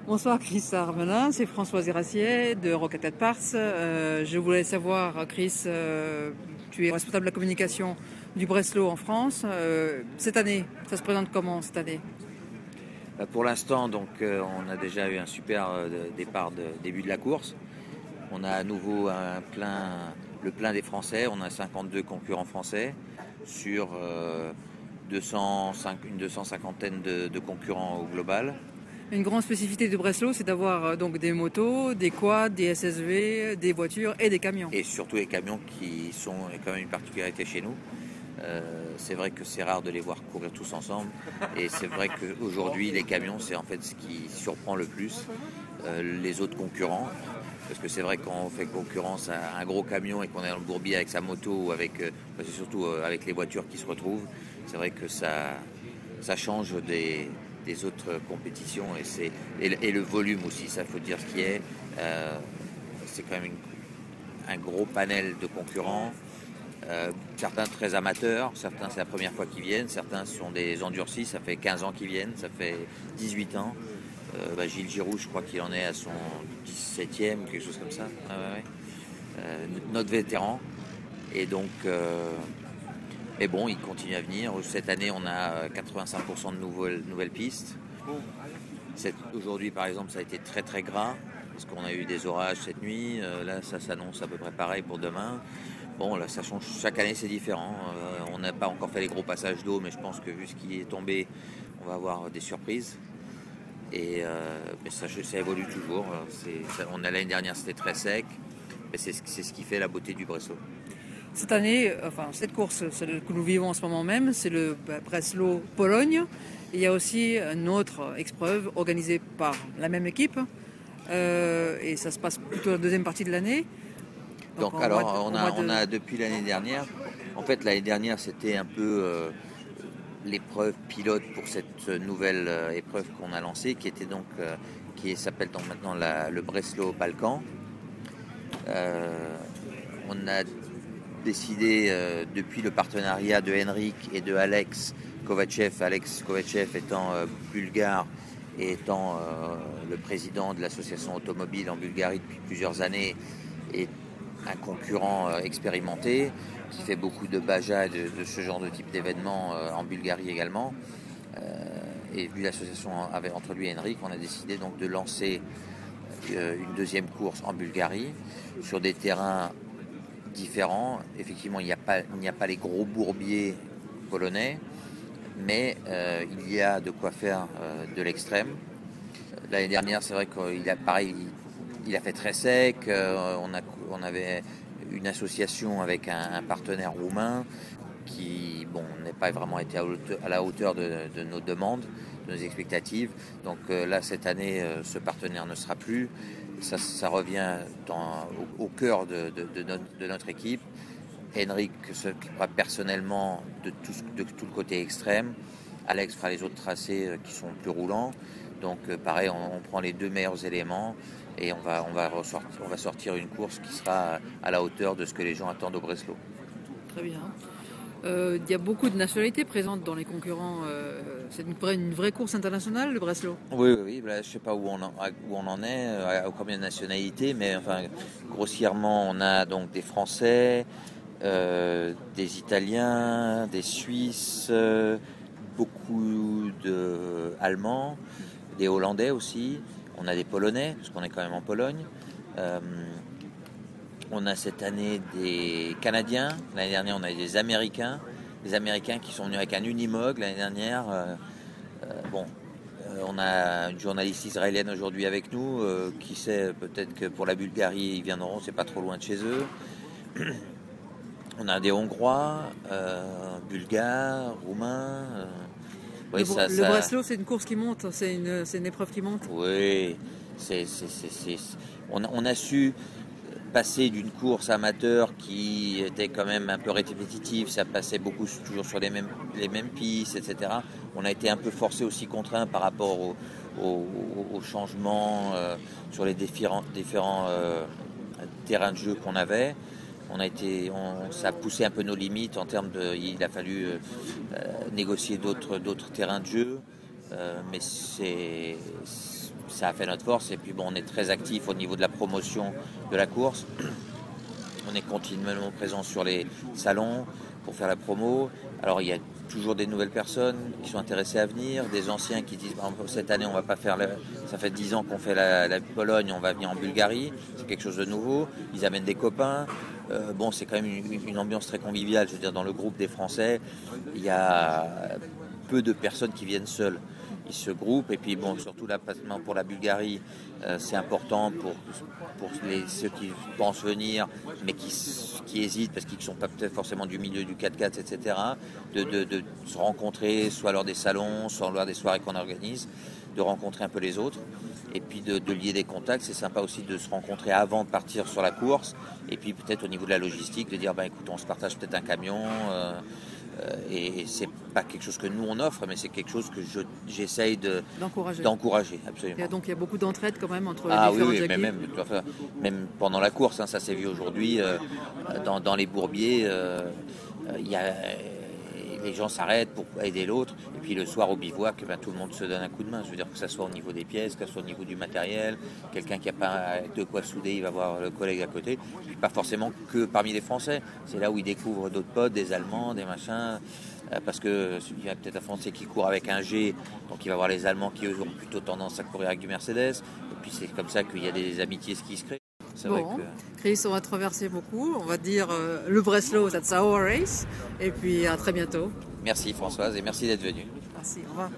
Bonsoir Chris Armelin, c'est Françoise Erassier de Rocket Parts. Je voulais savoir, Chris, tu es responsable de la communication du Breslau en France. Cette année, ça se présente comment cette année? Pour l'instant, on a déjà eu un super départ de début de la course. On a à nouveau le plein des Français. On a 52 concurrents français sur une 250aine de concurrents au global. Une grande spécificité de Breslau, c'est d'avoir donc des motos, des quads, des SSV, des voitures et des camions. Et surtout les camions qui sont quand même une particularité chez nous. C'est vrai que c'est rare de les voir courir tous ensemble. Et c'est vrai qu'aujourd'hui, les camions, c'est en fait ce qui surprend le plus les autres concurrents. Parce que c'est vrai que quand on fait concurrence à un gros camion et qu'on est dans le bourbier avec sa moto ou c'est surtout avec les voitures qui se retrouvent, c'est vrai que ça change des autres compétitions et le volume aussi, ça faut dire ce qui est. C'est quand même un gros panel de concurrents. Certains très amateurs, certains c'est la première fois qu'ils viennent, certains sont des endurcis, ça fait 15 ans qu'ils viennent, ça fait 18 ans. Gilles Giroux, je crois qu'il en est à son 17e, quelque chose comme ça. Notre vétéran. Et donc, mais bon, il continue à venir. Cette année, on a 85% de nouvelles pistes. Aujourd'hui, par exemple, ça a été très très gras, parce qu'on a eu des orages cette nuit. Là, ça s'annonce à peu près pareil pour demain. Bon, là, ça change. Chaque année, c'est différent. On n'a pas encore fait les gros passages d'eau, mais je pense que vu ce qui est tombé, on va avoir des surprises. Mais ça évolue toujours. L'année dernière, c'était très sec. Mais c'est ce qui fait la beauté du Breslau. Cette année, cette course, celle que nous vivons en ce moment même, c'est le Breslau-Pologne. Il y a aussi une autre épreuve organisée par la même équipe. Et ça se passe plutôt la deuxième partie de l'année. Donc alors, on a depuis l'année dernière, en fait l'année dernière c'était un peu l'épreuve pilote pour cette nouvelle épreuve qu'on a lancée, qui s'appelle donc maintenant le Breslau Balkan. On a décidé depuis le partenariat de Henrik et de Alex Kovachev étant bulgare et étant le président de l'association automobile en Bulgarie depuis plusieurs années et un concurrent expérimenté qui fait beaucoup de Baja et de ce genre de type d'événements en Bulgarie également. Et vu l'association entre lui et Henrik, on a décidé donc de lancer une deuxième course en Bulgarie sur des terrains différents. Effectivement, il n'y a pas les gros bourbiers polonais, mais il y a de quoi faire de l'extrême. L'année dernière, c'est vrai qu'il a fait très sec. On avait une association avec un partenaire roumain qui n'a pas vraiment été à la hauteur de nos demandes, de nos expectatives. Donc là, cette année, ce partenaire ne sera plus. Ça revient au cœur de notre équipe. Henrik s'occupera personnellement de tout le côté extrême. Alex fera les autres tracés qui sont plus roulants. Donc pareil, on prend les deux meilleurs éléments et on va sortir une course qui sera à la hauteur de ce que les gens attendent au Breslau. Très bien. Il y a beaucoup de nationalités présentes dans les concurrents. C'est une vraie course internationale, le Breslau. Oui. Là, je ne sais pas où on en est, à combien de nationalités, mais enfin, grossièrement, on a donc des Français, des Italiens, des Suisses, beaucoup d'Allemands, des Hollandais aussi. On a des Polonais, parce qu'on est quand même en Pologne. On a cette année des Canadiens. L'année dernière, on a eu des Américains. Des Américains qui sont venus avec un Unimog l'année dernière. On a une journaliste israélienne aujourd'hui avec nous. Qui sait, peut-être que pour la Bulgarie, ils viendront. C'est pas trop loin de chez eux. On a des Hongrois, Bulgares, Roumains. Le Breslau, c'est une course qui monte. C'est une épreuve qui monte. Oui. On a su passer d'une course amateur qui était quand même un peu répétitive, ça passait beaucoup toujours sur les mêmes pistes, etc. On a été un peu forcé aussi, contraint par rapport au changement sur les différents terrains de jeu qu'on avait. Ça a poussé un peu nos limites en termes il a fallu négocier d'autres terrains de jeu, mais ça a fait notre force. Et puis bon, on est très actif au niveau de la promotion de la course. On est continuellement présent sur les salons pour faire la promo. Alors il y a toujours des nouvelles personnes qui sont intéressées à venir, des anciens qui disent cette année on va pas faire ça fait 10 ans qu'on fait la Pologne, on va venir en Bulgarie, c'est quelque chose de nouveau. Ils amènent des copains. Bon, c'est quand même une ambiance très conviviale. Je veux dire, dans le groupe des Français, il y a peu de personnes qui viennent seules. Ils se groupent, et puis bon, surtout là pour la Bulgarie, c'est important pour ceux qui pensent venir mais qui hésitent parce qu'ils ne sont pas peut-être forcément du milieu du 4x4, etc., de se rencontrer soit lors des salons, soit lors des soirées qu'on organise, de rencontrer un peu les autres et puis de lier des contacts. C'est sympa aussi de se rencontrer avant de partir sur la course, et puis peut-être au niveau de la logistique de dire écoute, on se partage peut-être un camion. Et c'est pas quelque chose que nous on offre, mais c'est quelque chose que j'essaye d'encourager, absolument. Donc il y a beaucoup d'entraide quand même entre les différentes équipes. Mais même pendant la course, ça s'est vu aujourd'hui dans les bourbiers, les gens s'arrêtent pour aider l'autre, et puis le soir au bivouac, tout le monde se donne un coup de main. Je veux dire, que ça soit au niveau des pièces, que ce soit au niveau du matériel, quelqu'un qui n'a pas de quoi souder, il va voir le collègue à côté, puis pas forcément que parmi les Français. C'est là où ils découvrent d'autres potes, des Allemands, des machins, parce que il y a peut-être un Français qui court avec un G, donc il va voir les Allemands qui eux ont plutôt tendance à courir avec du Mercedes, et puis c'est comme ça qu'il y a des amitiés qui se créent. Bon, Chris, on va te remercier beaucoup. On va dire le Breslau, that's our race. Et puis à très bientôt. Merci Françoise, et merci d'être venue. Merci, au revoir.